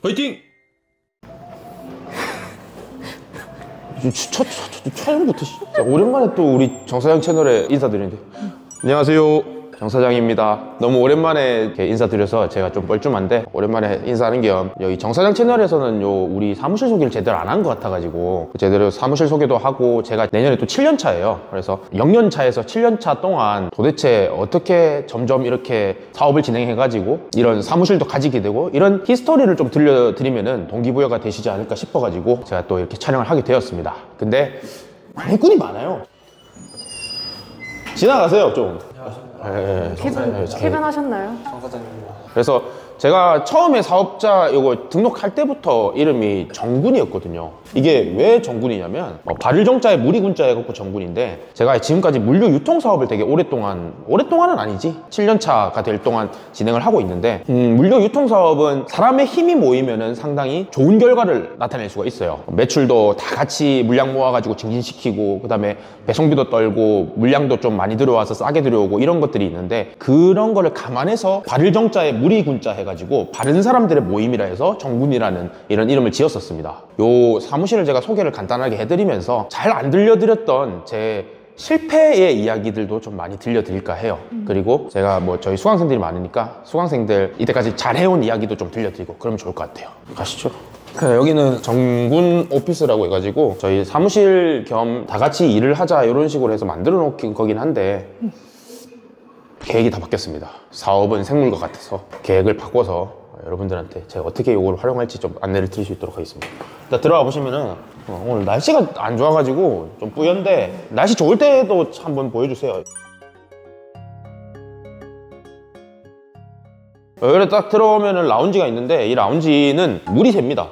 화이팅! 촬영부터 오랜만에 또 우리 정 사장 채널에 인사드리는데 안녕하세요, 정 사장입니다. 너무 오랜만에 이렇게 인사드려서 제가 좀 뻘쭘한데 오랜만에 인사하는 겸 여기 정 사장 채널에서는 우리 사무실 소개를 제대로 안 한 것 같아가지고 제대로 사무실 소개도 하고, 제가 내년에 또 7년 차예요. 그래서 0년 차에서 7년 차 동안 도대체 어떻게 점점 이렇게 사업을 진행해가지고 이런 사무실도 가지게 되고 이런 히스토리를 좀 들려드리면은 동기부여가 되시지 않을까 싶어가지고 제가 또 이렇게 촬영을 하게 되었습니다. 근데 관행꾼이 많아요. 지나가세요 좀. 캐변하셨나요? 정 사장입니다. 그래서 제가 처음에 사업자 이거 등록할 때부터 이름이 정군이었거든요. 이게 왜 정군이냐면 발을 정자에 물이 군자에 갖고 정군인데, 제가 지금까지 물류 유통 사업을 되게 오랫동안은 아니지 7년 차가 될 동안 진행을 하고 있는데, 물류 유통 사업은 사람의 힘이 모이면은 상당히 좋은 결과를 나타낼 수가 있어요. 매출도 다 같이 물량 모아가지고 증진시키고, 그 다음에 배송비도 떨고 물량도 좀 많이 들어와서 싸게 들어오고 이런 것들이 있는데, 그런 거를 감안해서 발을 정자에 물이 군자 해가지고 바른 사람들의 모임이라 해서 정군이라는 이런 이름을 지었었습니다. 요 사무실을 제가 소개를 간단하게 해드리면서 잘 안 들려드렸던 제 실패의 이야기들도 좀 많이 들려드릴까 해요. 그리고 제가 저희 수강생들이 많으니까 수강생들 이때까지 잘 해온 이야기도 좀 들려드리고 그러면 좋을 것 같아요. 가시죠. 여기는 정군 오피스라고 해가지고 저희 사무실 겸 다 같이 일을 하자 이런 식으로 해서 만들어 놓긴 거긴 한데, 계획이 다 바뀌었습니다. 사업은 생물과 같아서 계획을 바꿔서 여러분들한테 제가 어떻게 이걸 활용할지 좀 안내를 드릴 수 있도록 하겠습니다. 일단 들어가 보시면은 오늘 날씨가 안 좋아가지고 좀 뿌연데, 날씨 좋을 때도 한번 보여주세요. 여기 딱 들어오면은 라운지가 있는데, 이 라운지는 물이 셉니다.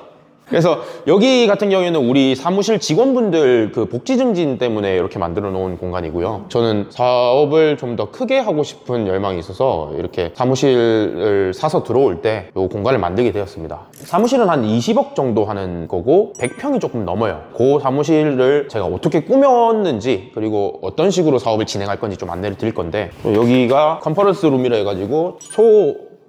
그래서 여기 같은 경우에는 우리 사무실 직원분들 그 복지 증진 때문에 이렇게 만들어 놓은 공간이고요. 저는 사업을 좀 더 크게 하고 싶은 열망이 있어서 이렇게 사무실을 사서 들어올 때 이 공간을 만들게 되었습니다. 사무실은 한 20억 정도 하는 거고 100평이 조금 넘어요. 그 사무실을 제가 어떻게 꾸몄는지, 그리고 어떤 식으로 사업을 진행할 건지 좀 안내를 드릴 건데, 여기가 컨퍼런스 룸이라 해가지고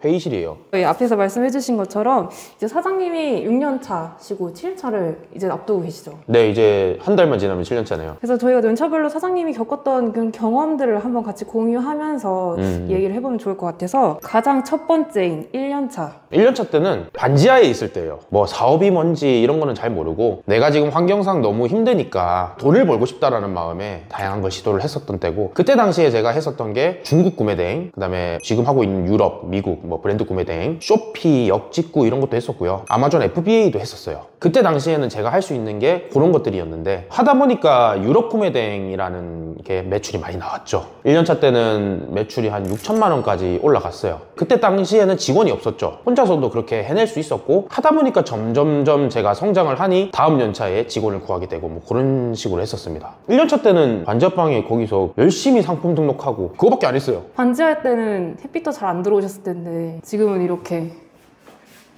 회의실이에요. 저희 앞에서 말씀해주신 것처럼 이제 사장님이 6년 차시고 7년 차를 이제 앞두고 계시죠? 네, 이제 한 달만 지나면 7년 차네요. 그래서 저희가 연차별로 사장님이 겪었던 그런 경험들을 한번 같이 공유하면서 얘기를 해보면 좋을 것 같아서, 가장 첫 번째인 1년 차. 1년 차 때는 반지하에 있을 때예요. 사업이 뭔지 이런 거는 잘 모르고 내가 지금 환경상 너무 힘드니까 돈을 벌고 싶다라는 마음에 다양한 걸 시도를 했었던 때고, 그때 당시에 제가 했었던 게 중국 구매대행, 그 다음에 지금 하고 있는 유럽, 미국 브랜드 구매대행, 쇼피, 역직구 이런 것도 했었고요. 아마존 FBA도 했었어요. 그때 당시에는 제가 할 수 있는 게 그런 것들이었는데, 하다 보니까 유럽 구매대행이라는 게 매출이 많이 나왔죠. 1년 차 때는 매출이 한 6천만 원까지 올라갔어요. 그때 당시에는 직원이 없었죠. 혼자서도 그렇게 해낼 수 있었고, 하다 보니까 점점점 제가 성장을 하니 다음 연차에 직원을 구하게 되고 그런 식으로 했었습니다. 1년 차 때는 반지하방에 거기서 열심히 상품 등록하고 그거밖에 안 했어요. 반지할 때는 햇빛도 잘 안 들어오셨을 텐데 지금은 이렇게.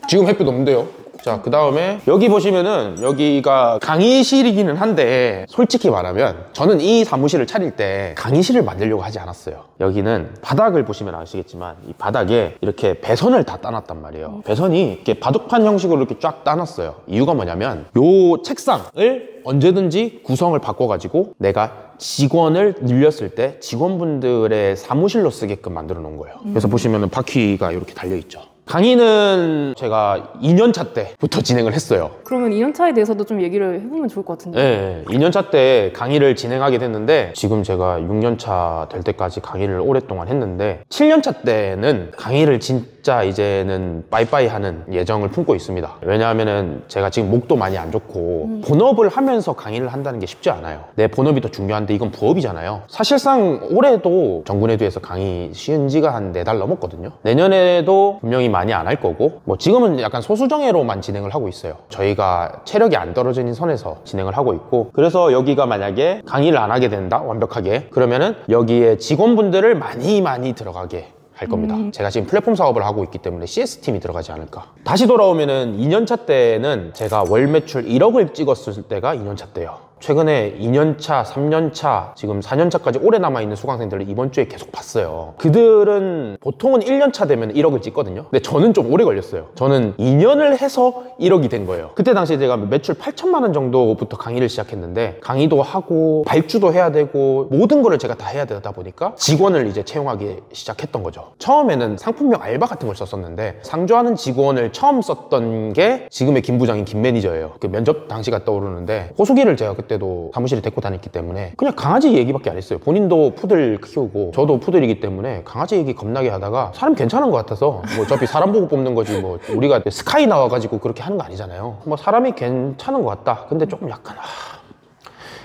지금 햇빛 없는데요. 자, 그 다음에 여기 보시면은 여기가 강의실이기는 한데, 솔직히 말하면 저는 이 사무실을 차릴 때 강의실을 만들려고 하지 않았어요. 여기는 바닥을 보시면 아시겠지만 이 바닥에 이렇게 배선을 다 따놨단 말이에요. 배선이 이렇게 바둑판 형식으로 이렇게 쫙 따놨어요. 이유가 뭐냐면 요 책상을 언제든지 구성을 바꿔가지고 내가 직원을 늘렸을 때 직원분들의 사무실로 쓰게끔 만들어 놓은 거예요. 그래서 보시면은 바퀴가 이렇게 달려 있죠. 강의는 제가 2년 차 때부터 진행을 했어요. 그러면 2년 차에 대해서도 좀 얘기를 해보면 좋을 것 같은데. 네, 2년 차 때 강의를 진행하게 됐는데, 지금 제가 6년 차 될 때까지 강의를 오랫동안 했는데, 7년 차 때는 강의를 진짜 이제는 빠이빠이 하는 예정을 품고 있습니다. 왜냐하면은 제가 지금 목도 많이 안 좋고 본업을 하면서 강의를 한다는 게 쉽지 않아요. 내 본업이 더 중요한데 이건 부업이잖아요. 사실상 올해도 정군에듀에서 강의 쉬은 지가 한 4달 넘었거든요. 내년에도 분명히 많이 안 할 거고, 지금은 약간 소수정예로만 진행을 하고 있어요. 저희가 체력이 안 떨어지는 선에서 진행을 하고 있고, 그래서 여기가 만약에 강의를 안 하게 된다, 완벽하게, 그러면은 여기에 직원분들을 많이 들어가게 할 겁니다. 제가 지금 플랫폼 사업을 하고 있기 때문에 CS팀이 들어가지 않을까. 다시 돌아오면은 2년차 때는 제가 월 매출 1억을 찍었을 때가 2년차 때예요. 최근에 2년차, 3년차, 지금 4년차까지 오래 남아있는 수강생들을 이번 주에 계속 봤어요. 그들은 보통은 1년차 되면 1억을 찍거든요. 근데 저는 좀 오래 걸렸어요. 저는 2년을 해서 1억이 된 거예요. 그때 당시에 제가 매출 8천만 원 정도부터 강의를 시작했는데, 강의도 하고 발주도 해야 되고 모든 거를 제가 다 해야 되다 보니까 직원을 이제 채용하기 시작했던 거죠. 처음에는 상품명 알바 같은 걸 썼었는데, 상주하는 직원을 처음 썼던 게 지금의 김 부장인 김 매니저예요. 그 면접 당시가 떠오르는데, 호수기를 제가 그때도 사무실에 데리고 다녔기 때문에 그냥 강아지 얘기밖에 안 했어요. 본인도 푸들 키우고 저도 푸들이기 때문에 강아지 얘기 겁나게 하다가 사람 괜찮은 것 같아서, 뭐 어차피 사람 보고 뽑는 거지 뭐 우리가 스카이 나와가지고 그렇게 하는 거 아니잖아요. 뭐 사람이 괜찮은 것 같다. 근데 조금 약간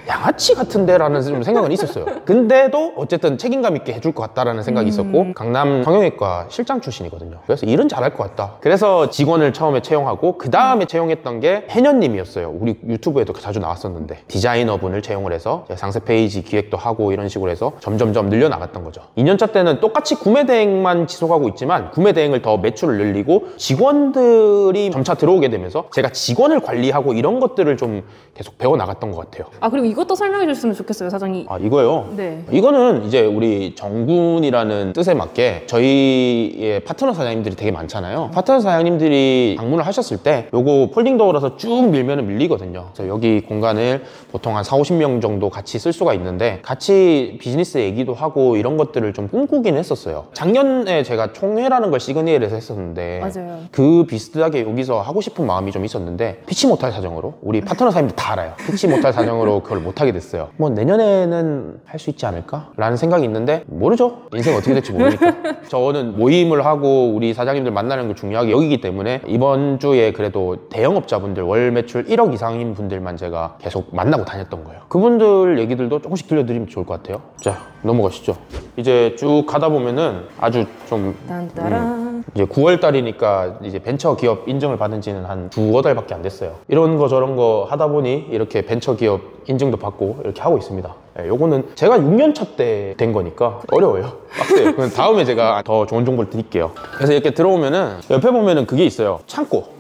양아치 같은데 라는 생각은 있었어요. 근데도 어쨌든 책임감 있게 해줄 것 같다라는 생각이 있었고, 강남 성형외과 실장 출신이거든요. 그래서 일은 잘할 것 같다. 그래서 직원을 처음에 채용하고 그 다음에 채용했던 게 해녀님이었어요. 우리 유튜브에도 자주 나왔었는데, 디자이너분을 채용을 해서 상세 페이지 기획도 하고 이런 식으로 해서 점점점 늘려나갔던 거죠. 2년차 때는 똑같이 구매 대행만 지속하고 있지만, 구매 대행을 더 매출을 늘리고 직원들이 점차 들어오게 되면서 제가 직원을 관리하고 이런 것들을 좀 계속 배워나갔던 것 같아요. 그리고 이것도 설명해 주셨으면 좋겠어요, 사장님. 이거요? 네. 이거는 이제 우리 정군이라는 뜻에 맞게 저희의 파트너 사장님들이 되게 많잖아요. 파트너 사장님들이 방문을 하셨을 때 요거 폴딩 도어라서 쭉 밀면은 밀리거든요. 그래서 여기 공간을 보통 한 40-50명 정도 같이 쓸 수가 있는데, 같이 비즈니스 얘기도 하고 이런 것들을 좀 꿈꾸긴 했었어요. 작년에 제가 총회라는 걸 시그니엘에서 했었는데, 맞아요. 그 비슷하게 여기서 하고 싶은 마음이 좀 있었는데, 피치 못할 사정으로, 우리 파트너 사장님들 다 알아요. 피치 못할 사정으로 그걸 못하게 됐어요. 뭐 내년에는 할 수 있지 않을까? 라는 생각이 있는데, 모르죠. 인생 어떻게 될지 모르니까. 저는 모임을 하고 우리 사장님들 만나는 걸 중요하게 여기기 때문에 이번 주에 그래도 대형업자분들 월 매출 1억 이상인 분들만 제가 계속 만나고 다녔던 거예요. 그분들 얘기들도 조금씩 들려드리면 좋을 것 같아요. 자, 넘어가시죠. 이제 쭉 가다 보면은 아주 좀 딴따란. 이제 9월 달이니까 이제 벤처 기업 인증을 받은 지는 한 2-5달밖에 안 됐어요. 이런 거 저런 거 하다 보니 이렇게 벤처 기업 인증도 받고 이렇게 하고 있습니다. 요거는 제가 6년차 때 된 거니까 어려워요. 빡세요. 그럼 다음에 제가 더 좋은 정보를 드릴게요. 그래서 이렇게 들어오면은 옆에 보면은 그게 있어요. 창고.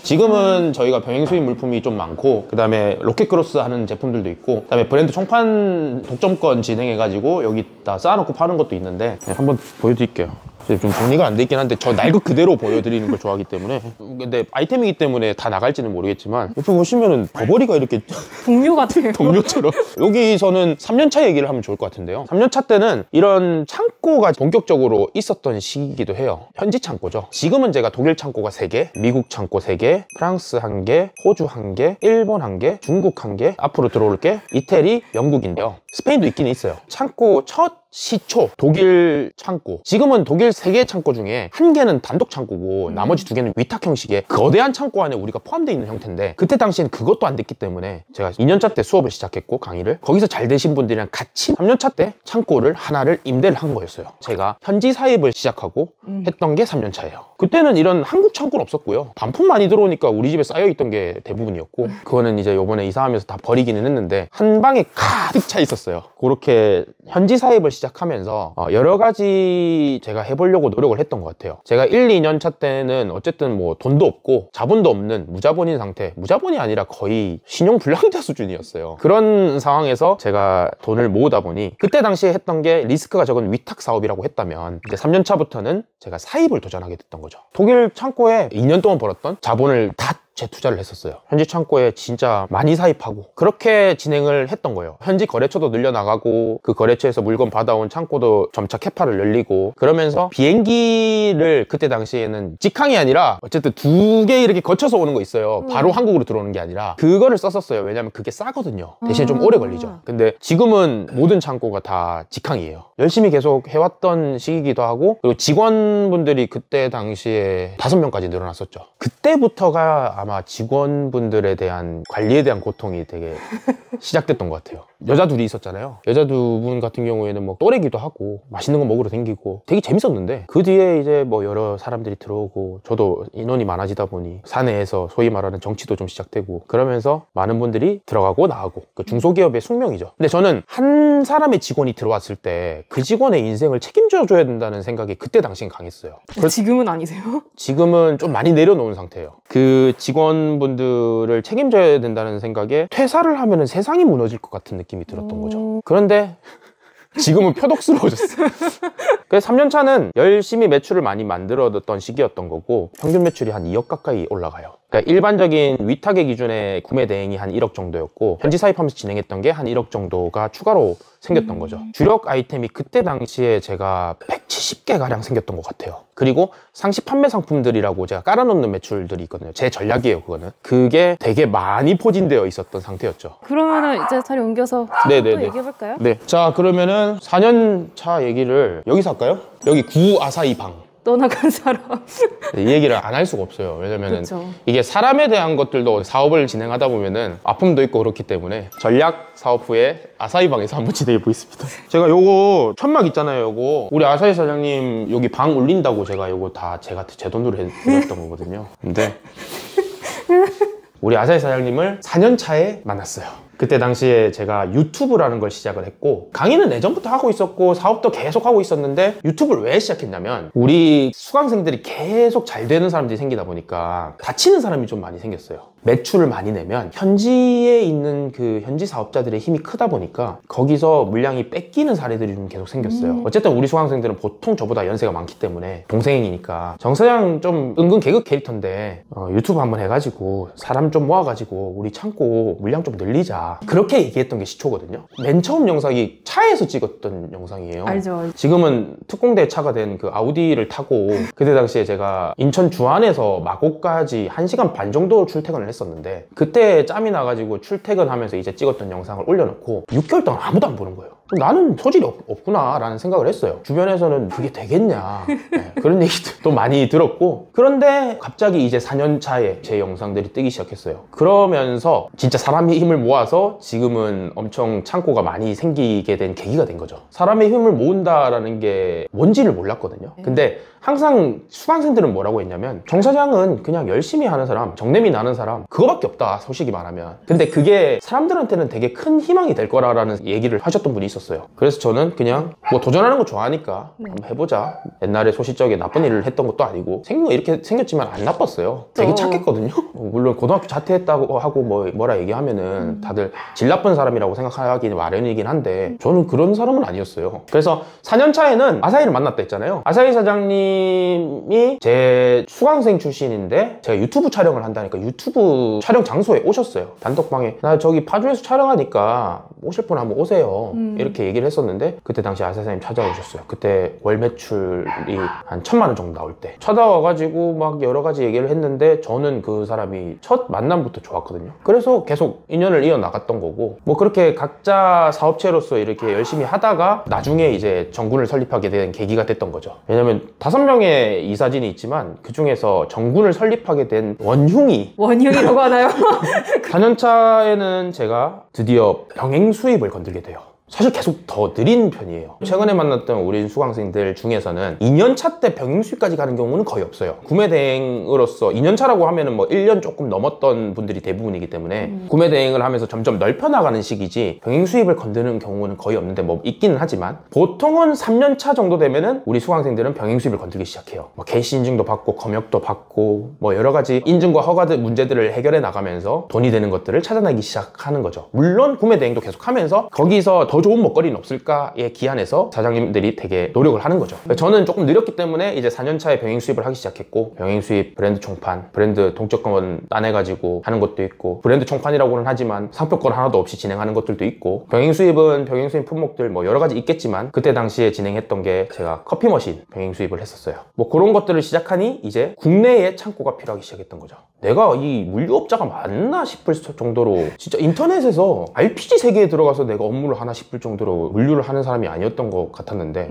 지금은 저희가 병행 수입 물품이 좀 많고, 그 다음에 로켓크로스 하는 제품들도 있고, 그 다음에 브랜드 총판 독점권 진행해가지고 여기다 쌓아놓고 파는 것도 있는데, 한번 보여드릴게요. 좀 정리가 안 돼 있긴 한데, 저 낡은 그대로 보여드리는 걸 좋아하기 때문에. 근데 아이템이기 때문에 다 나갈지는 모르겠지만, 옆에 보시면은 버버리가 이렇게 동료 같아요. 동료처럼. 여기서는 3년차 얘기를 하면 좋을 것 같은데요. 3년차 때는 이런 창고가 본격적으로 있었던 시기이기도 해요. 현지 창고죠. 지금은 제가 독일 창고가 3개, 미국 창고 3개, 프랑스 1개, 호주 1개, 일본 1개, 중국 1개, 앞으로 들어올 게 이태리, 영국인데요. 스페인도 있긴 있어요. 창고 첫 시초 독일 창고, 지금은 독일 3개 창고 중에 1개는 단독 창고고 나머지 2개는 위탁 형식의 거대한 창고 안에 우리가 포함되어 있는 형태인데, 그때 당시엔 그것도 안 됐기 때문에 제가 2년차 때 수업을 시작했고 강의를 거기서 잘 되신 분들이랑 같이 3년차 때 창고를 하나를 임대를 한 거였어요. 제가 현지 사입을 시작하고 했던 게 3년차예요. 그때는 이런 한국 창고는 없었고요. 반품 많이 들어오니까 우리 집에 쌓여있던 게 대부분이었고, 그거는 이제 요번에 이사하면서 다 버리기는 했는데 한 방에 가득 차 있었어요. 그렇게 현지 사입을 시작하면서 여러 가지 제가 해보려고 노력을 했던 것 같아요. 제가 1-2년차 때는 어쨌든 뭐 돈도 없고 자본도 없는 무자본인 상태, 무자본이 아니라 거의 신용불량자 수준이었어요. 그런 상황에서 제가 돈을 모으다 보니, 그때 당시에 했던 게 리스크가 적은 위탁 사업이라고 했다면, 이제 3년차부터는 제가 사입을 도전하게 됐던 거죠. 독일 창고에 2년 동안 벌었던 자본을 다 재투자를 했었어요. 현지 창고에 진짜 많이 사입하고 그렇게 진행을 했던 거예요. 현지 거래처도 늘려나가고, 그 거래처에서 물건 받아온 창고도 점차 캐파를 늘리고, 그러면서 비행기를 그때 당시에는 직항이 아니라 어쨌든 2개 이렇게 거쳐서 오는 거 있어요. 바로 한국으로 들어오는 게 아니라 그거를 썼었어요. 왜냐면 그게 싸거든요. 대신 좀 오래 걸리죠. 근데 지금은 모든 창고가 다 직항이에요. 열심히 계속 해왔던 시기이기도 하고, 그리고 직원분들이 그때 당시에 5명까지 늘어났었죠. 그때부터가 아마 직원분들에 대한 관리에 대한 고통이 되게 시작됐던 것 같아요. 여자 둘이 있었잖아요. 여자 두 분 같은 경우에는 뭐 또래기도 하고 맛있는 거 먹으러 다니고 되게 재밌었는데 그 뒤에 이제 뭐 여러 사람들이 들어오고 저도 인원이 많아지다 보니 사내에서 소위 말하는 정치도 좀 시작되고 그러면서 많은 분들이 들어가고 나가고 그 중소기업의 숙명이죠. 근데 저는 한 사람의 직원이 들어왔을 때 그 직원의 인생을 책임져 줘야 된다는 생각이 그때 당시엔 강했어요. 지금은 아니세요? 지금은 좀 많이 내려놓은 상태예요. 그 직원분들을 책임져야 된다는 생각에 퇴사를 하면 세상이 무너질 것 같은 느낌이 들었던 거죠. 그런데 지금은 표독스러워졌어요. 그래서 3년 차는 열심히 매출을 많이 만들어뒀던 시기였던 거고 평균 매출이 한 2억 가까이 올라가요. 그러니까 일반적인 위탁의 기준의 구매 대행이 한 1억 정도였고 현지 사입하면서 진행했던 게 한 1억 정도가 추가로 생겼던 거죠. 주력 아이템이 그때 당시에 제가 170개 가량 생겼던 것 같아요. 그리고 상시 판매 상품들이라고 제가 깔아놓는 매출들이 있거든요. 제 전략이에요, 그거는. 그게 되게 많이 포진되어 있었던 상태였죠. 그러면은 이제 자리 옮겨서 또 네네네. 얘기해볼까요? 네. 자, 그러면은 4년 차 얘기를 여기서 할까요? 여기 구 아사히 방. 떠나간 사람. 이 얘기를 안 할 수가 없어요. 왜냐면은 그쵸. 이게 사람에 대한 것들도 사업을 진행하다 보면은 아픔도 있고 그렇기 때문에 전략 사업 후에 아사히 방에서 한번 진행해 보겠습니다. 제가 요거 천막 있잖아요. 요거 우리 아사히 사장님 여기 방 올린다고 제가 요거 다 제가 제 돈으로 해드렸던 거거든요. 근데 우리 아사히 사장님을 4년 차에 만났어요. 그때 당시에 제가 유튜브라는 걸 시작을 했고 강의는 예전부터 하고 있었고 사업도 계속 하고 있었는데 유튜브를 왜 시작했냐면 우리 수강생들이 계속 잘 되는 사람들이 생기다 보니까 다치는 사람이 좀 많이 생겼어요. 매출을 많이 내면 현지에 있는 그 현지 사업자들의 힘이 크다 보니까 거기서 물량이 뺏기는 사례들이 좀 계속 생겼어요. 어쨌든 우리 수강생들은 보통 저보다 연세가 많기 때문에 동생이니까 정 사장 좀 은근 개그 캐릭터인데 유튜브 한번 해가지고 사람 좀 모아가지고 우리 창고 물량 좀 늘리자 그렇게 얘기했던 게 시초거든요. 맨 처음 영상이 차에서 찍었던 영상이에요. 알죠. 지금은 특공대 차가 된 그 아우디를 타고 그때 당시에 제가 인천 주안에서 마곡까지 1시간 반 정도 출퇴근을 했었는데 그때 짬이 나가지고 출퇴근하면서 이제 찍었던 영상을 올려놓고 6개월 동안 아무도 안 보는 거예요. 나는 소질이 없구나 라는 생각을 했어요. 주변에서는 그게 되겠냐 네, 그런 얘기도 많이 들었고 그런데 갑자기 이제 4년 차에 제 영상들이 뜨기 시작했어요. 그러면서 진짜 사람의 힘을 모아서 지금은 엄청 창고가 많이 생기게 된 계기가 된 거죠. 사람의 힘을 모은다라는 게 뭔지를 몰랐거든요. 근데 항상 수강생들은 뭐라고 했냐면 정 사장은 그냥 열심히 하는 사람, 정내미 나는 사람 그거밖에 없다 솔직히 말하면. 근데 그게 사람들한테는 되게 큰 희망이 될 거라는 얘기를 하셨던 분이 있었어요. 그래서 저는 그냥 뭐 도전하는 거 좋아하니까 한번 해보자. 옛날에 소시적에 나쁜 일을 했던 것도 아니고 생긴 거 이렇게 생겼지만 안 나빴어요. 되게 착했거든요. 물론 고등학교 자퇴했다고 하고 뭐라 얘기하면은 다들 질 나쁜 사람이라고 생각하기 마련이긴 한데 저는 그런 사람은 아니었어요. 그래서 4년 차에는 아사히를 만났다 했잖아요. 아사히 사장님이 제 수강생 출신인데 제가 유튜브 촬영을 한다니까 유튜브 촬영 장소에 오셨어요. 단톡방에 나 저기 파주에서 촬영하니까 오실 분 한번 오세요. 이렇게 얘기를 했었는데 그때 당시 아사히 사장님 찾아오셨어요. 그때 월 매출이 한 1,000만 원 정도 나올 때 찾아와가지고 막 여러 가지 얘기를 했는데 저는 그 사람이 첫 만남부터 좋았거든요. 그래서 계속 인연을 이어나갔던 거고 뭐 그렇게 각자 사업체로서 이렇게 열심히 하다가 나중에 이제 정군을 설립하게 된 계기가 됐던 거죠. 왜냐면 5명의 이사진이 있지만 그 중에서 정군을 설립하게 된 원흉이라고 하나요? 4년차에는 제가 드디어 병행 수입을 건들게 돼요. 사실 계속 더 느린 편이에요. 최근에 만났던 우리 수강생들 중에서는 2년차 때 병행 수입까지 가는 경우는 거의 없어요. 구매 대행으로서 2년차라고 하면은 뭐 1년 조금 넘었던 분들이 대부분이기 때문에 구매 대행을 하면서 점점 넓혀 나가는 시기지 병행 수입을 건드는 경우는 거의 없는데 뭐 있기는 하지만 보통은 3년차 정도 되면은 우리 수강생들은 병행 수입을 건들기 시작해요. 뭐 개시 인증도 받고 검역도 받고 뭐 여러 가지 인증과 허가 문제들을 해결해 나가면서 돈이 되는 것들을 찾아내기 시작하는 거죠. 물론 구매 대행도 계속 하면서 거기서 더 좋은 먹거리는 없을까에 기한해서 사장님들이 되게 노력을 하는 거죠. 저는 조금 느렸기 때문에 이제 4년차에 병행 수입을 하기 시작했고 병행 수입, 브랜드 총판, 브랜드 동적권 따내가지고 하는 것도 있고 브랜드 총판이라고는 하지만 상표권 하나도 없이 진행하는 것들도 있고 병행 수입은 병행 수입 품목들 뭐 여러 가지 있겠지만 그때 당시에 진행했던 게 제가 커피 머신 병행 수입을 했었어요. 뭐 그런 것들을 시작하니 이제 국내에 창고가 필요하기 시작했던 거죠. 내가 이 물류업자가 맞나 싶을 정도로 진짜 인터넷에서 RPG 세계에 들어가서 내가 업무를 하나 싶을 정도로 물류를 하는 사람이 아니었던 것 같았는데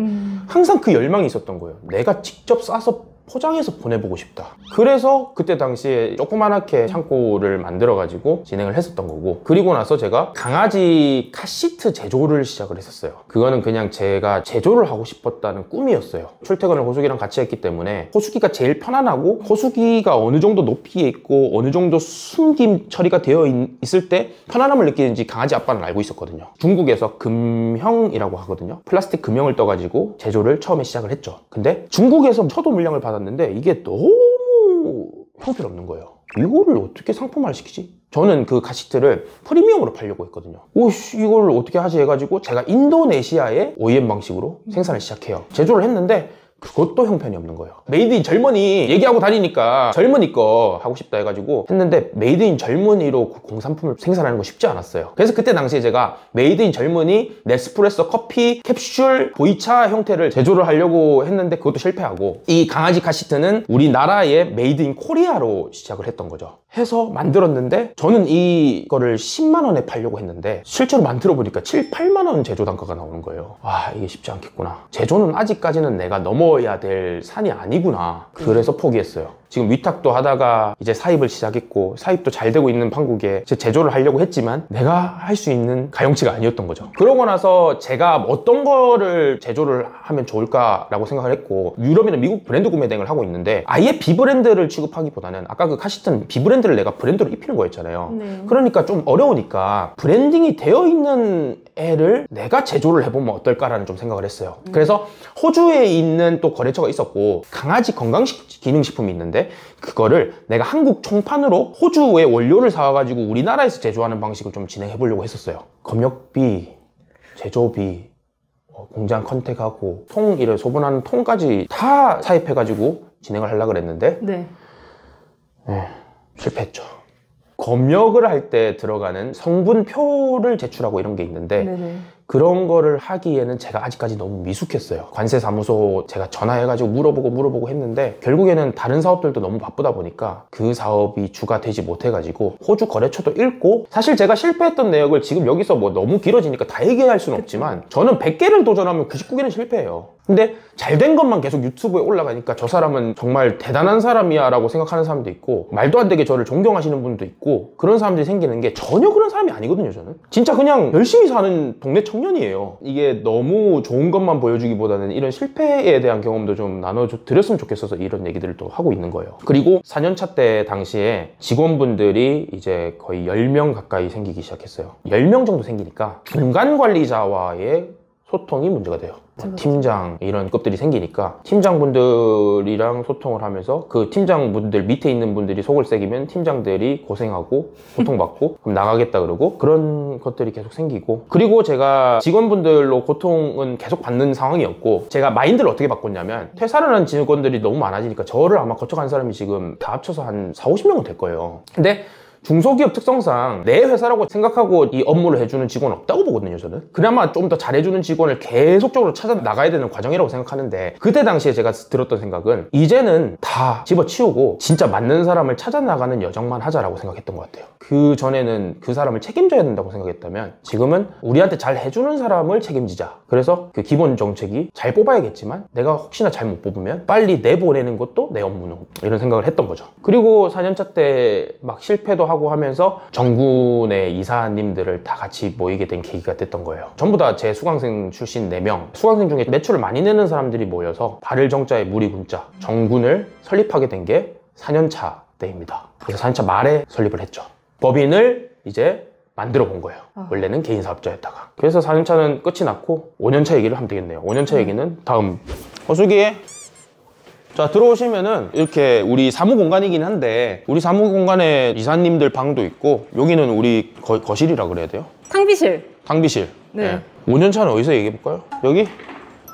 항상 그 열망이 있었던 거예요. 내가 직접 싸서 포장해서 보내보고 싶다. 그래서 그때 당시에 조그만하게 창고를 만들어가지고 진행을 했었던 거고, 그리고 나서 제가 강아지 카시트 제조를 시작을 했었어요. 그거는 그냥 제가 제조를 하고 싶었다는 꿈이었어요. 출퇴근을 호수기랑 같이 했기 때문에 호수기가 제일 편안하고 호수기가 어느 정도 높이에 있고 어느 정도 숨김 처리가 되어 있을 때 편안함을 느끼는지 강아지 아빠는 알고 있었거든요. 중국에서 금형이라고 하거든요. 플라스틱 금형을 떠가지고 제조를 처음에 시작을 했죠. 근데 중국에서 초도 물량을 받았는데 이게 너무 형편없는 거예요. 이거를 어떻게 상품화를 시키지? 저는 그 카시트를 프리미엄으로 팔려고 했거든요. 오씨, 이걸 어떻게 하지 해가지고 제가 인도네시아의 OEM 방식으로 생산을 시작해요. 제조를 했는데 그것도 형편이 없는 거예요. 메이드 인 젊은이 얘기하고 다니니까 젊은이 거 하고 싶다 해가지고 했는데 메이드 인 젊은이로 공산품을 생산하는 거 쉽지 않았어요. 그래서 그때 당시에 제가 메이드 인 젊은이, 네스프레소 커피, 캡슐, 보이차 형태를 제조를 하려고 했는데 그것도 실패하고, 이 강아지 카시트는 우리나라의 메이드 인 코리아로 시작을 했던 거죠. 해서 만들었는데 저는 이거를 10만 원에 팔려고 했는데 실제로 만들어 보니까 7, 8만 원 제조 단가가 나오는 거예요. 와, 이게 쉽지 않겠구나. 제조는 아직까지는 내가 넘어야 될 산이 아니구나. 그래서 포기했어요. 지금 위탁도 하다가 이제 사입을 시작했고, 사입도 잘 되고 있는 판국에 제조를 하려고 했지만 내가 할 수 있는 가용치가 아니었던 거죠. 그러고 나서 제가 어떤 거를 제조를 하면 좋을까라고 생각을 했고, 유럽이나 미국 브랜드 구매 대행을 하고 있는데 아예 비브랜드를 취급하기보다는, 아까 그 카시트는 비브랜드를 내가 브랜드로 입히는 거였잖아요. 네. 그러니까 좀 어려우니까 브랜딩이 되어 있는 애를 내가 제조를 해보면 어떨까라는 좀 생각을 했어요. 그래서 호주에 있는 또 거래처가 있었고, 강아지 건강기능식품이 있는데 그거를 내가 한국 총판으로 호주의 원료를 사와가지고 우리나라에서 제조하는 방식을 좀 진행해 보려고 했었어요. 검역비, 제조비, 공장 컨택하고 이를 소분하는 통까지 다 사입해가지고 진행을 하려고 그랬는데 네. 실패했죠. 검역을 할 때 들어가는 성분표를 제출하고 이런 게 있는데 네네. 그런 거를 하기에는 제가 아직까지 너무 미숙했어요. 관세사무소 제가 전화해가지고 물어보고 했는데 결국에는 다른 사업들도 너무 바쁘다 보니까 그 사업이 주가 되지 못해가지고 호주 거래처도 잃고, 사실 제가 실패했던 내역을 지금 여기서 뭐 너무 길어지니까 다 얘기할 수는 없지만 저는 100개를 도전하면 99개는 실패해요. 근데 잘 된 것만 계속 유튜브에 올라가니까 저 사람은 정말 대단한 사람이야 라고 생각하는 사람도 있고, 말도 안 되게 저를 존경하시는 분도 있고, 그런 사람들이 생기는 게 전혀 그런 사람이 아니거든요. 저는 진짜 그냥 열심히 사는 동네 청년이에요. 이게 너무 좋은 것만 보여주기보다는 이런 실패에 대한 경험도 좀 나눠드렸으면 좋겠어서 이런 얘기들을 또 하고 있는 거예요. 그리고 4년차 때 당시에 직원분들이 이제 거의 10명 가까이 생기기 시작했어요. 10명 정도 생기니까 중간 관리자와의 소통이 문제가 돼요. 팀장 이런 급들이 생기니까 팀장분들이랑 소통을 하면서 그 팀장분들 밑에 있는 분들이 속을 새기면 팀장들이 고생하고 고통받고 그럼 나가겠다 그러고, 그런 것들이 계속 생기고, 그리고 제가 직원분들로 고통은 계속 받는 상황이었고, 제가 마인드를 어떻게 바꿨냐면, 퇴사를 한 직원들이 너무 많아지니까 저를 아마 거쳐간 사람이 지금 다 합쳐서 한 40-50명은 될 거예요. 근데 중소기업 특성상 내 회사라고 생각하고 이 업무를 해주는 직원은 없다고 보거든요. 저는 그나마 좀 더 잘해주는 직원을 계속적으로 찾아 나가야 되는 과정이라고 생각하는데, 그때 당시에 제가 들었던 생각은 이제는 다 집어치우고 진짜 맞는 사람을 찾아 나가는 여정만 하자라고 생각했던 것 같아요. 그 전에는 그 사람을 책임져야 된다고 생각했다면 지금은 우리한테 잘 해주는 사람을 책임지자. 그래서 그 기본 정책이 잘 뽑아야겠지만 내가 혹시나 잘 못 뽑으면 빨리 내보내는 것도 내 업무는, 이런 생각을 했던 거죠. 그리고 4년차 때 막 실패도 하고 하면서 정군의 이사님들을 다 같이 모이게 된 계기가 됐던 거예요. 전부 다 제 수강생 출신 4명, 수강생 중에 매출을 많이 내는 사람들이 모여서 발을 정자에 물이 군자 정군을 설립하게 된 게 4년차 때입니다. 그래서 4년차 말에 설립을 했죠. 법인을 이제 만들어 본 거예요. 원래는 개인 사업자였다가. 그래서 4년차는 끝이 났고 5년차 얘기를 하면 되겠네요. 5년차 얘기는 다음 호수기에, 자, 들어오시면은 이렇게 우리 사무 공간이긴 한데, 우리 사무 공간에 이사님들 방도 있고, 여기는 우리 거실이라 그래야 돼요? 탕비실. 탕비실. 네. 5년차는 어디서 얘기해볼까요? 여기?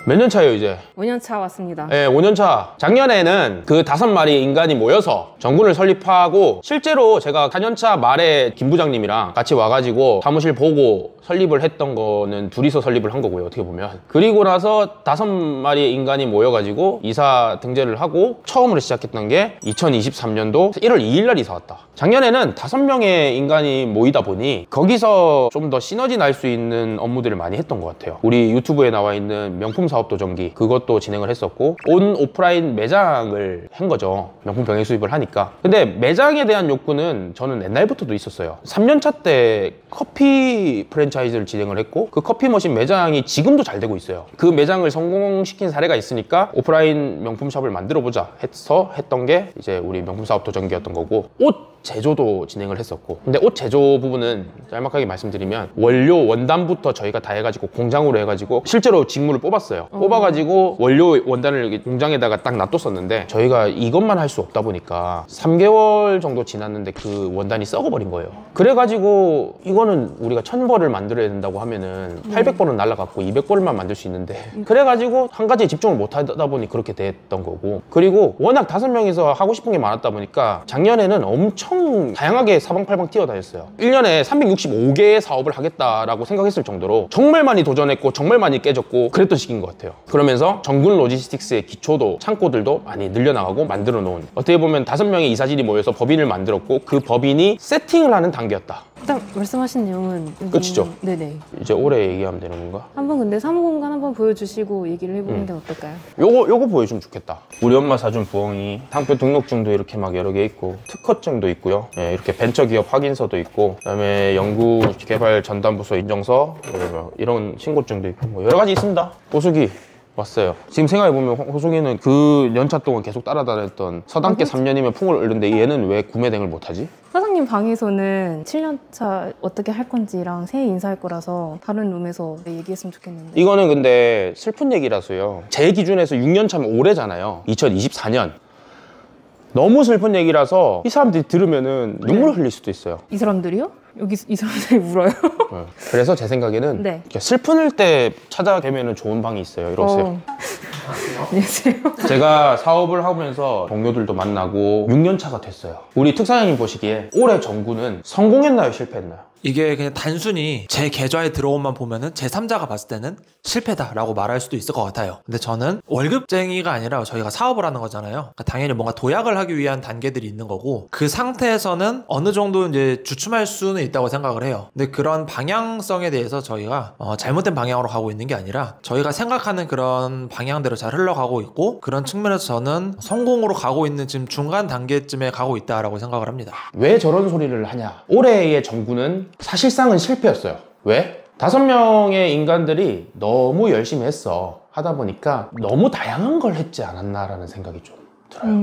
몇 년 차예요, 이제? 5년 차 왔습니다. 네, 5년 차. 작년에는 그 5마리 인간이 모여서 정군을 설립하고, 실제로 제가 4년 차 말에 김 부장님이랑 같이 와가지고 사무실 보고 설립을 했던 거는 둘이서 설립을 한 거고요, 어떻게 보면. 그리고 나서 5마리의 인간이 모여가지고 이사 등재를 하고 처음으로 시작했던 게 2023년도 1월 2일 날 이사 왔다. 작년에는 5명의 인간이 모이다 보니 거기서 좀 더 시너지 날 수 있는 업무들을 많이 했던 것 같아요. 우리 유튜브에 나와 있는 명품 사업도 전기, 그것도 진행을 했었고, 온 오프라인 매장을 한 거죠. 명품 병행 수입을 하니까. 근데 매장에 대한 욕구는 저는 옛날부터도 있었어요. 3년차 때 커피 프랜차이즈를 진행을 했고, 그 커피 머신 매장이 지금도 잘 되고 있어요. 그 매장을 성공시킨 사례가 있으니까 오프라인 명품샵을 만들어보자 해서 했던 게 이제 우리 명품 사업도 전기였던 거고, 옷 제조도 진행을 했었고. 근데 옷 제조 부분은 짤막하게 말씀드리면 원료 원단부터 저희가 다 해가지고 공장으로 해가지고 실제로 직무를 뽑았어요. 뽑아가지고 원료 원단을 여기 공장에다가 딱 놔뒀었는데, 저희가 이것만 할 수 없다 보니까 3개월 정도 지났는데 그 원단이 썩어버린 거예요. 그래가지고 이거는 우리가 1000벌을 만들어야 된다고 하면은 800벌은 날라갔고 200벌만 만들 수 있는데, 그래가지고 한 가지에 집중을 못 하다 보니 그렇게 됐던 거고. 그리고 워낙 5명이서 하고 싶은 게 많았다 보니까 작년에는 엄청 다양하게 사방팔방 뛰어다녔어요. 1년에 365개의 사업을 하겠다라고 생각했을 정도로 정말 많이 도전했고 정말 많이 깨졌고 그랬던 시기인 것 같아요. 그러면서 정군 로지스틱스의 기초도, 창고들도 많이 늘려나가고 만들어 놓은, 어떻게 보면 5명의 이사진이 모여서 법인을 만들었고, 그 법인이 세팅을 하는 단계였다. 일단 말씀하신 내용은 끝이죠? 네네. 이제 올해 얘기하면 되는 건가? 한번 근데 사무공간 한번 보여주시고 얘기를 해보는 데 어떨까요? 요거 보여주면 좋겠다. 우리 엄마 사준 부엉이, 상표 등록증도 이렇게 막 여러 개 있고, 특허증도 있고요. 예, 이렇게 벤처기업 확인서도 있고, 그다음에 연구개발 전담부서 인정서, 이런 신고증도 있고, 뭐 여러 가지 있습니다. 호수기 왔어요. 지금 생각해보면 호수기는 그 연차 동안 계속 따라다녔던 서당계 3년이면 풍을 얻는데 얘는 왜 구매등을 못하지? 사장님 방에서는 7년차 어떻게 할 건지랑 새해 인사할 거라서 다른 룸에서 얘기했으면 좋겠는데. 이거는 근데 슬픈 얘기라서요. 제 기준에서 6년 차면 올해잖아요. 2024년. 너무 슬픈 얘기라서 이 사람들이 들으면은 눈물을 흘릴 수도 있어요. 이 사람들이요? 여기 이 사람들이 울어요? 네. 그래서 제 생각에는 네. 이렇게 슬픈일 때 찾아뵈면 좋은 방이 있어요. 이러세요. 안녕하세요. 제가 사업을 하면서 동료들도 만나고 6년 차가 됐어요. 우리 특사장님 보시기에 올해 정구는 성공했나요? 실패했나요? 이게 그냥 단순히 제 계좌에 들어온만 보면은 제3자가 봤을 때는 실패다라고 말할 수도 있을 것 같아요. 근데 저는 월급쟁이가 아니라 저희가 사업을 하는 거잖아요. 그러니까 당연히 뭔가 도약을 하기 위한 단계들이 있는 거고, 그 상태에서는 어느 정도 이제 주춤할 수는 있다고 생각을 해요. 근데 그런 방향성에 대해서 저희가 잘못된 방향으로 가고 있는 게 아니라 저희가 생각하는 그런 방향대로 잘 흘러가고 있고, 그런 측면에서 저는 성공으로 가고 있는 지금 중간 단계쯤에 가고 있다라고 생각을 합니다. 왜 저런 소리를 하냐? 올해의 정구는 사실상은 실패였어요. 왜? 5명의 인간들이 너무 열심히 했어. 하다 보니까 너무 다양한 걸 했지 않았나라는 생각이 좀 들어요.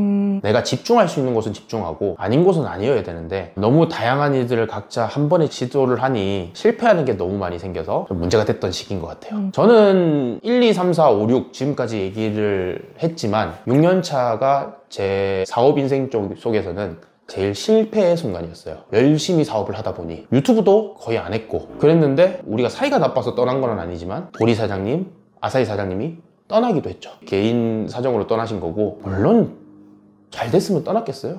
내가 집중할 수 있는 곳은 집중하고 아닌 곳은 아니어야 되는데, 너무 다양한 일들을 각자 한 번에 시도를 하니 실패하는 게 너무 많이 생겨서 좀 문제가 됐던 시기인 것 같아요. 저는 1, 2, 3, 4, 5, 6 지금까지 얘기를 했지만 6년 차가 제 사업 인생 속에서는 제일 실패의 순간이었어요. 열심히 사업을 하다 보니 유튜브도 거의 안 했고 그랬는데, 우리가 사이가 나빠서 떠난 건 아니지만 보리 사장님, 아사히 사장님이 떠나기도 했죠. 개인 사정으로 떠나신 거고, 물론 잘 됐으면 떠났겠어요?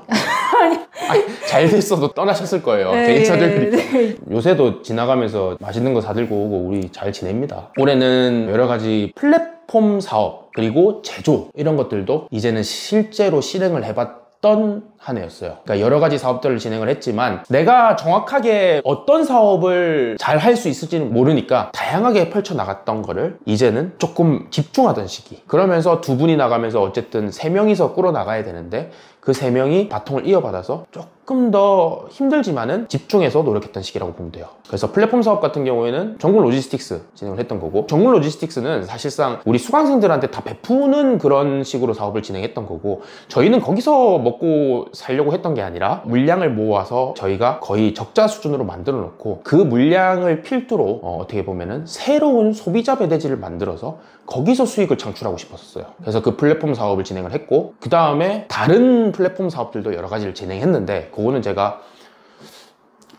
아니, 잘 됐어도 떠나셨을 거예요. 개인 사정이니까. 요새도 지나가면서 맛있는 거 사들고 오고 우리 잘 지냅니다. 올해는 여러 가지 플랫폼 사업, 그리고 제조, 이런 것들도 이제는 실제로 실행을 해봤던 한 해였어요. 그러니까 여러 가지 사업들을 진행을 했지만 내가 정확하게 어떤 사업을 잘 할 수 있을지는 모르니까 다양하게 펼쳐나갔던 거를 이제는 조금 집중하던 시기. 그러면서 2분이 나가면서 어쨌든 3명이서 끌어나가야 되는데, 그 3명이 바통을 이어받아서 조금 더 힘들지만은 집중해서 노력했던 시기라고 보면 돼요. 그래서 플랫폼 사업 같은 경우에는 정군 로지스틱스 진행을 했던 거고, 정군 로지스틱스는 사실상 우리 수강생들한테 다 베푸는 그런 식으로 사업을 진행했던 거고, 저희는 거기서 먹고 살려고 했던 게 아니라 물량을 모아서 저희가 거의 적자 수준으로 만들어 놓고, 그 물량을 필두로 어떻게 보면은 새로운 소비자 배대지를 만들어서 거기서 수익을 창출하고 싶었어요. 그래서 그 플랫폼 사업을 진행을 했고, 그 다음에 다른 플랫폼 사업들도 여러 가지를 진행했는데, 그거는 제가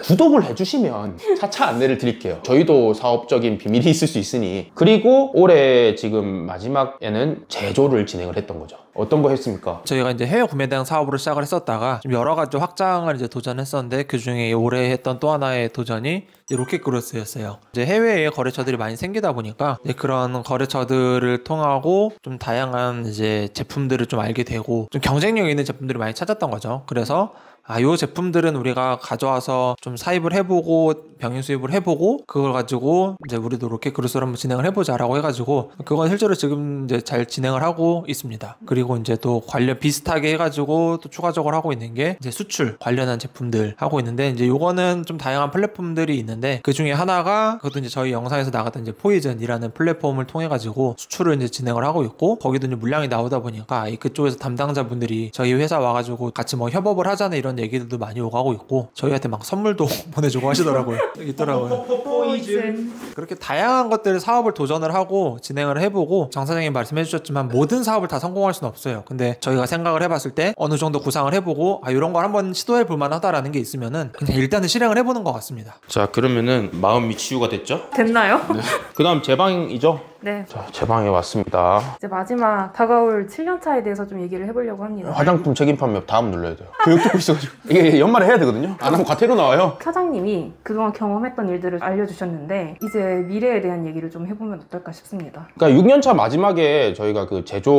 구독을 해주시면 차차 안내를 드릴게요. 저희도 사업적인 비밀이 있을 수 있으니. 그리고 올해 지금 마지막에는 제조를 진행을 했던 거죠. 어떤 거 했습니까? 저희가 이제 해외 구매 대행 사업으로 시작을 했었다가 좀 여러 가지 확장을 이제 도전했었는데 그 중에 올해 했던 또 하나의 도전이 이제 로켓그로스였어요. 이제 해외에 거래처들이 많이 생기다 보니까 이제 그런 거래처들을 통하고 좀 다양한 이제 제품들을 좀 알게 되고 좀 경쟁력 있는 제품들을 많이 찾았던 거죠. 그래서 요 제품들은 우리가 가져와서 좀 사입을 해보고 병행 수입을 해보고 그걸 가지고 이제 우리도 로켓그로스를 한번 진행을 해보자라고 해가지고 그건 실제로 지금 이제 잘 진행을 하고 있습니다. 그리고 이제 또 관련 비슷하게 해가지고 또 추가적으로 하고 있는 게 이제 수출 관련한 제품들 하고 있는데 이제 요거는 좀 다양한 플랫폼들이 있는데 그 중에 하나가 그것도 이제 저희 영상에서 나갔던 이제 포이즌이라는 플랫폼을 통해 가지고 수출을 이제 진행을 하고 있고 거기도 이제 물량이 나오다 보니까 그쪽에서 담당자분들이 저희 회사 와가지고 같이 뭐 협업을 하자는 이런 얘기들도 많이 오가고 있고 저희한테 막 선물도 보내주고 하시더라고요. 있더라고요. 포이즌. 그렇게 다양한 것들 사업을 도전을 하고 진행을 해보고 장 사장님 말씀해 주셨지만 모든 사업을 다 성공할 수는 없어요. 근데 저희가 생각을 해봤을 때 어느 정도 구상을 해보고 이런 걸 한번 시도해 볼 만하다라는 게 있으면은 그냥 일단은 실행을 해보는 것 같습니다. 자, 그러면은 마음이 치유가 됐죠? 됐나요? 네. 그 다음 제 방이죠? 네. 자, 제 방에 왔습니다. 이제 마지막 다가올 7년차에 대해서 좀 얘기를 해보려고 합니다. 화장품 책임 판매 다음 눌러야 돼요. 교육 듣고 있어가지고 이게 연말에 해야 되거든요. 안 하면 과태료 나와요. 사장님이 그동안 경험했던 일들을 알려주셨는데 이제 미래에 대한 얘기를 좀 해보면 어떨까 싶습니다. 그러니까 6년차 마지막에 저희가 그 제조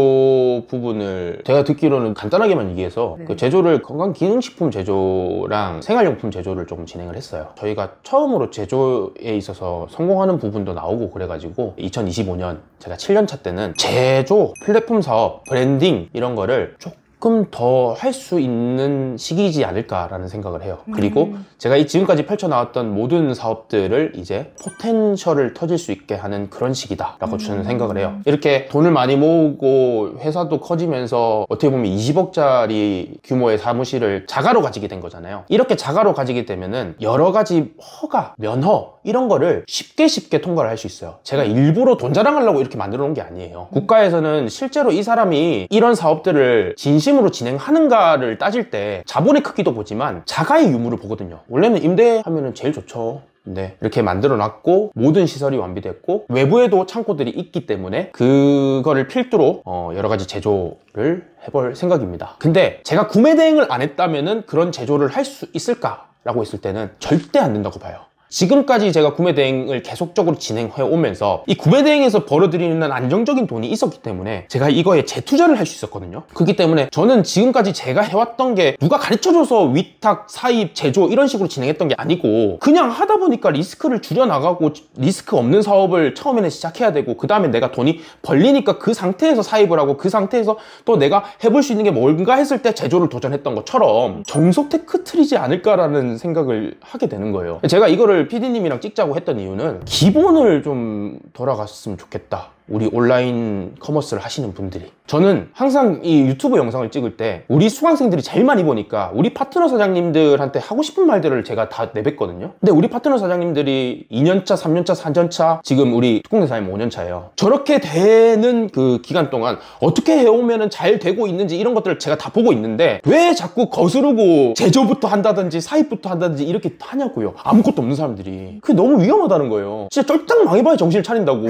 부분을 제가 듣기로는 간단하게만 얘기해서 네. 그 제조를 건강기능식품 제조랑 생활용품 제조를 조금 진행을 했어요. 저희가 처음으로 제조에 있어서 성공하는 부분도 나오고 그래가지고 2025년 제가 7년차 때는 제조, 플랫폼 사업, 브랜딩 이런 거를 조금 더 할 수 있는 시기이지 않을까라는 생각을 해요. 그리고 제가 지금까지 펼쳐나왔던 모든 사업들을 이제 포텐셜을 터질 수 있게 하는 그런 시기다라고 저는 생각을 해요. 이렇게 돈을 많이 모으고 회사도 커지면서 어떻게 보면 20억짜리 규모의 사무실을 자가로 가지게 된 거잖아요. 이렇게 자가로 가지게 되면은 여러 가지 허가, 면허 이런 거를 쉽게 통과를 할 수 있어요. 제가 일부러 돈 자랑하려고 이렇게 만들어 놓은 게 아니에요. 국가에서는 실제로 이 사람이 이런 사업들을 진심으로 진행하는가를 따질 때 자본의 크기도 보지만 자가의 유무를 보거든요. 원래는 임대하면 제일 좋죠. 네, 이렇게 만들어 놨고 모든 시설이 완비됐고 외부에도 창고들이 있기 때문에 그거를 필두로 여러 가지 제조를 해볼 생각입니다. 근데 제가 구매 대행을 안 했다면은 그런 제조를 할 수 있을까라고 했을 때는 절대 안 된다고 봐요. 지금까지 제가 구매 대행을 계속적으로 진행해 오면서 이 구매 대행에서 벌어들이는 안정적인 돈이 있었기 때문에 제가 이거에 재투자를 할 수 있었거든요. 그렇기 때문에 저는 지금까지 제가 해왔던 게 누가 가르쳐줘서 위탁, 사입, 제조 이런 식으로 진행했던 게 아니고 그냥 하다 보니까 리스크를 줄여나가고 리스크 없는 사업을 처음에는 시작해야 되고 그 다음에 내가 돈이 벌리니까 그 상태에서 사입을 하고 그 상태에서 또 내가 해볼 수 있는 게 뭔가 했을 때 제조를 도전했던 것처럼 정석 테크트리지 않을까라는 생각을 하게 되는 거예요. 제가 이거를 PD님이랑 찍자고 했던 이유는 기본을 좀 돌아갔으면 좋겠다. 우리 온라인 커머스를 하시는 분들이. 저는 항상 이 유튜브 영상을 찍을 때 우리 수강생들이 제일 많이 보니까 우리 파트너 사장님들한테 하고 싶은 말들을 제가 다 내뱉거든요. 근데 우리 파트너 사장님들이 2년차, 3년차, 4년차 지금 우리 특공대사님 5년차예요. 저렇게 되는 그 기간 동안 어떻게 해오면 잘 되고 있는지 이런 것들을 제가 다 보고 있는데 왜 자꾸 거스르고 제조부터 한다든지 사입부터 한다든지 이렇게 하냐고요. 아무것도 없는 사람들이. 그게 너무 위험하다는 거예요. 진짜 쫄딱 망해봐야 정신을 차린다고.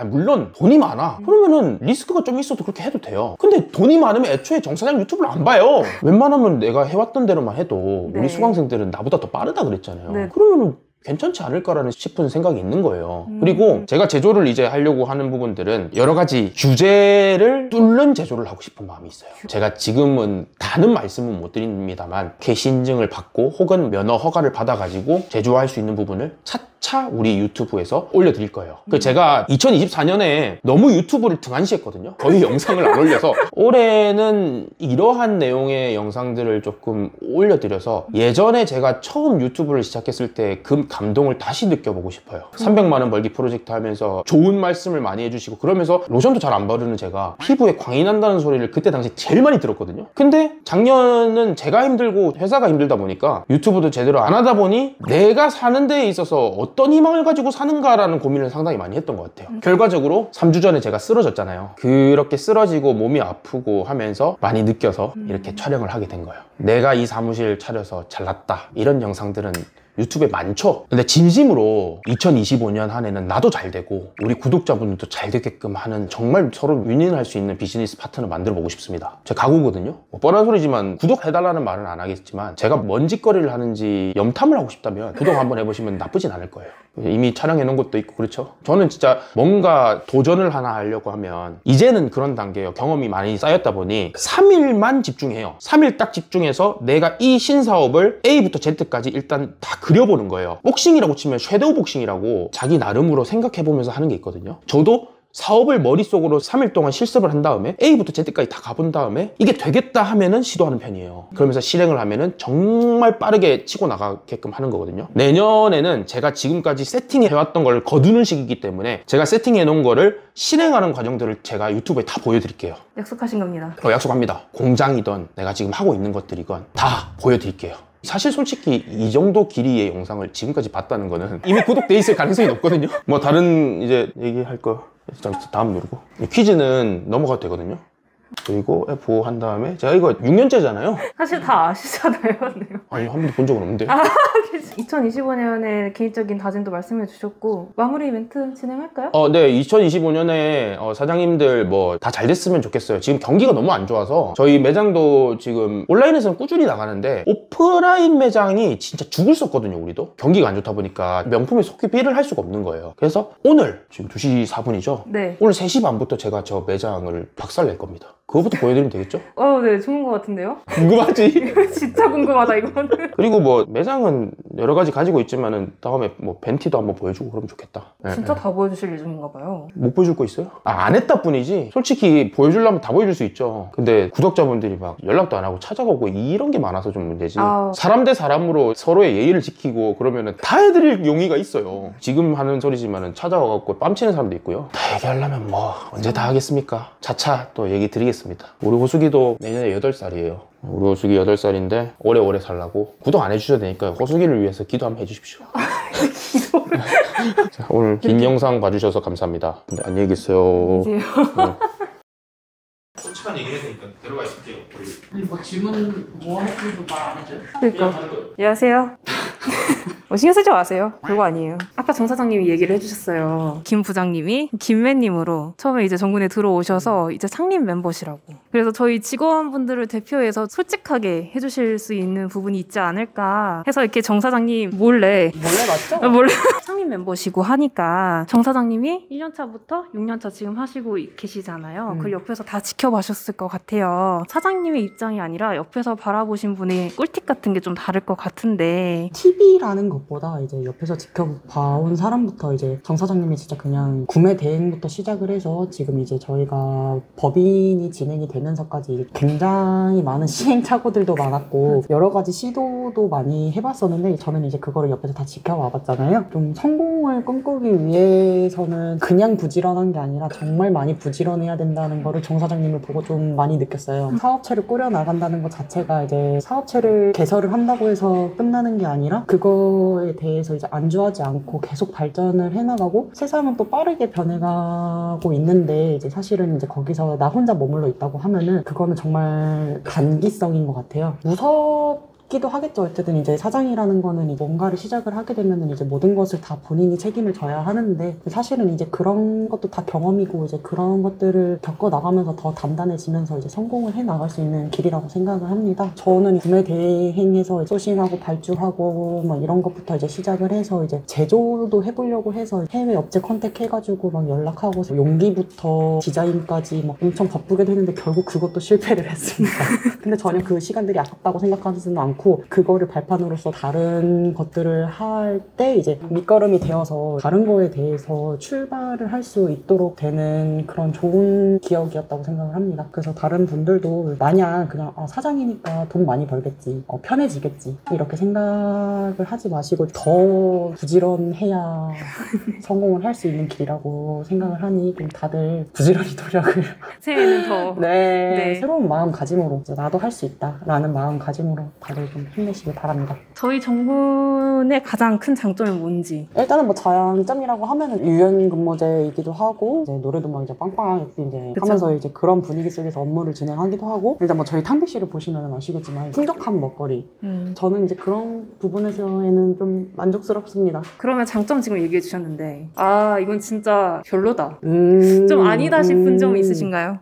물론 돈이 많아. 그러면은 리스크가 좀 있어도 그렇게 해도 돼요. 근데 돈이 많으면 애초에 정 사장 유튜브를 안 봐요. 웬만하면 내가 해왔던 대로만 해도 네. 우리 수강생들은 나보다 더 빠르다 그랬잖아요. 네. 그러면은 괜찮지 않을까라는 싶은 생각이 있는 거예요. 그리고 제가 제조를 이제 하려고 하는 부분들은 여러 가지 규제를 뚫는 제조를 하고 싶은 마음이 있어요. 제가 지금은 다는 말씀은 못 드립니다만 개시 인증을 받고 혹은 면허 허가를 받아가지고 제조할 수 있는 부분을 차차 우리 유튜브에서 올려드릴 거예요. 제가 2024년에 너무 유튜브를 등한시했거든요. 거의 영상을 안 올려서 올해는 이러한 내용의 영상들을 조금 올려드려서 예전에 제가 처음 유튜브를 시작했을 때 그 감동을 다시 느껴보고 싶어요. 300만 원 벌기 프로젝트 하면서 좋은 말씀을 많이 해주시고 그러면서 로션도 잘 안 바르는 제가 피부에 광이 난다는 소리를 그때 당시 제일 많이 들었거든요. 근데 작년은 제가 힘들고 회사가 힘들다 보니까 유튜브도 제대로 안 하다 보니 내가 사는 데에 있어서 어떤 희망을 가지고 사는가라는 고민을 상당히 많이 했던 것 같아요. 결과적으로 3주 전에 제가 쓰러졌잖아요. 그렇게 쓰러지고 몸이 아프고 하면서 많이 느껴서 이렇게 촬영을 하게 된 거예요. 내가 이 사무실 차려서 잘났다 이런 영상들은 유튜브에 많죠. 근데 진심으로 2025년 한 해는 나도 잘 되고 우리 구독자분들도 잘 되게끔 하는 정말 서로 윈윈할 수 있는 비즈니스 파트너 만들어 보고 싶습니다. 제 각오거든요. 뭐 뻔한 소리지만 구독해달라는 말은 안 하겠지만 제가 뭔 짓거리를 하는지 염탐을 하고 싶다면 구독 한번 해보시면 나쁘진 않을 거예요. 이미 촬영해 놓은 것도 있고 그렇죠. 저는 진짜 뭔가 도전을 하나 하려고 하면 이제는 그런 단계예요. 경험이 많이 쌓였다 보니 3일만 집중해요. 3일 딱 집중해서 내가 이 신사업을 A부터 Z까지 일단 다 그려보는 거예요. 복싱이라고 치면 섀도우 복싱이라고 자기 나름으로 생각해보면서 하는 게 있거든요. 저도 사업을 머릿속으로 3일 동안 실습을 한 다음에 A부터 Z까지 다 가본 다음에 이게 되겠다 하면은 시도하는 편이에요. 그러면서 실행을 하면은 정말 빠르게 치고 나가게끔 하는 거거든요. 내년에는 제가 지금까지 세팅해왔던 걸 거두는 시기이기 때문에 제가 세팅해 놓은 거를 실행하는 과정들을 제가 유튜브에 다 보여드릴게요. 약속하신 겁니다. 약속합니다. 공장이든 내가 지금 하고 있는 것들이건 다 보여드릴게요. 사실 솔직히 이 정도 길이의 영상을 지금까지 봤다는 거는 이미 구독돼 있을 가능성이 높거든요. 뭐 다른 이제 얘기할 거 일단 다음 누르고 퀴즈는 넘어가도 되거든요. 그리고 F5 한 다음에 제가 이거 6년째잖아요. 사실 다 아시잖아요. 네. 아니 한 번도 본 적은 없는데. 2025년에 개인적인 다짐도 말씀해 주셨고 마무리 이벤트 진행할까요? 네. 2025년에 사장님들 뭐 다 잘 됐으면 좋겠어요. 지금 경기가 너무 안 좋아서 저희 매장도 지금 온라인에서는 꾸준히 나가는데 오프라인 매장이 진짜 죽을 썼거든요. 우리도 경기가 안 좋다 보니까 명품에 소비를 할 수가 없는 거예요. 그래서 오늘 지금 2시 4분이죠? 네. 오늘 3시 반부터 제가 저 매장을 박살낼 겁니다. 그거부터 보여드리면 되겠죠? 네, 좋은 것 같은데요? 궁금하지? 진짜 궁금하다, 이거는. 그리고 뭐 매장은 여러 가지 가지고 있지만은 다음에 뭐 벤티도 한번 보여주고 그러면 좋겠다. 진짜 다 보여주실 예정인가 봐요. 못 보여줄 거 있어요? 안 했다 뿐이지 솔직히 보여주려면 다 보여줄 수 있죠. 근데 구독자분들이 막 연락도 안 하고 찾아가고 이런 게 많아서 좀 문제지. 사람 대 사람으로 서로의 예의를 지키고 그러면은 다 해드릴 용의가 있어요. 지금 하는 소리지만은 찾아와갖고 뺨치는 사람도 있고요. 다 얘기하려면 뭐 언제 다 하겠습니까? 차차 또 얘기 드리겠습니다. 우리 호수기도 내년에 8살이에요. 우리 호수기 8살인데 오래오래 살라고 구독 안 해주셔도 되니까 호수기를 위해서 기도 한번 해주십시오. 기도를. 자, 오늘 긴 영상 봐주셔서 감사합니다. 네, 안녕히 계세요. 네. 솔직한 얘기 해주니까 들어가 있을게요. 뭐 질문 뭐 할지도 말 안 해줘요? 그러니까. 안녕하세요. 신경 쓰지 마세요. 별거 아니에요. 아까 정 사장님이 얘기를 해주셨어요. 김 부장님이 김매님으로 처음에 이제 정군에 들어오셔서 이제 상림 멤버시라고. 그래서 저희 직원분들을 대표해서 솔직하게 해주실 수 있는 부분이 있지 않을까 해서 이렇게 정 사장님 몰래 맞죠? 몰래 상림 멤버시고 하니까 정 사장님이 1년차부터 6년차 지금 하시고 계시잖아요. 그걸 옆에서 다 지켜봐셨을 것 같아요. 사장님의 입장이 아니라 옆에서 바라보신 분의 꿀팁 같은 게 좀 다를 것 같은데 TV라는 것보다 이제 옆에서 지켜봐온 사람부터 이제 정 사장님이 진짜 그냥 구매 대행부터 시작을 해서 지금 이제 저희가 법인이 진행이 되면서까지 굉장히 많은 시행착오들도 많았고 여러 가지 시도도 많이 해봤었는데 저는 이제 그거를 옆에서 다 지켜와봤잖아요. 좀 성공을 꿈꾸기 위해서는 그냥 부지런한 게 아니라 정말 많이 부지런해야 된다는 거를 정 사장님을 보고 좀 많이 느꼈어요. 사업체를 꾸려나간다는 것 자체가 이제 사업체를 개설을 한다고 해서 끝나는 게 아니라 그거에 대해서 이제 안주하지 않고 계속 발전을 해나가고 세상은 또 빠르게 변해가고 있는데 이제 사실은 이제 거기서 나 혼자 머물러 있다고 하면은 그거는 정말 단기성인 것 같아요. 기도 하겠죠. 어쨌든 이제 사장이라는 거는 이제 뭔가를 시작을 하게 되면은 이제 모든 것을 다 본인이 책임을 져야 하는데 사실은 이제 그런 것도 다 경험이고 이제 그런 것들을 겪어 나가면서 더 단단해지면서 이제 성공을 해 나갈 수 있는 길이라고 생각을 합니다. 저는 구매 대행에서 소싱하고 발주하고 막 이런 것부터 이제 시작을 해서 이제 제조도 해보려고 해서 해외 업체 컨택해가지고 막 연락하고 용기부터 디자인까지 막 엄청 바쁘게 되는데 결국 그것도 실패를 했습니다. 근데 전혀 그 시간들이 아깝다고 생각하지는 않고 그거를 발판으로서 다른 것들을 할 때 이제 밑거름이 되어서 다른 거에 대해서 출발을 할 수 있도록 되는 그런 좋은 기억이었다고 생각을 합니다. 그래서 다른 분들도 마냥 그냥 사장이니까 돈 많이 벌겠지, 편해지겠지 이렇게 생각을 하지 마시고 더 부지런해야 성공을 할 수 있는 길이라고 생각을 하니 좀 다들 부지런히 노력을 새해에는 더 네. 새로운 마음가짐으로 이제 나도 할 수 있다 라는 마음가짐으로 다들 좀 힘내시길 바랍니다. 저희 정군 때문에 가장 큰 장점이 뭔지. 일단은 뭐 장점이라고 하면은 유연 근무제이기도 하고 이제 노래도 막 이제 빵빵하게 이제 그쵸. 하면서 이제 그런 분위기 속에서 업무를 진행하기도 하고 일단 뭐 저희 탕비실을 보시면 아시겠지만 풍족한 먹거리 저는 이제 그런 부분에서는 좀 만족스럽습니다. 그러면 장점 지금 얘기해 주셨는데 아 이건 진짜 별로다. 좀 아니다 싶은 점이 있으신가요?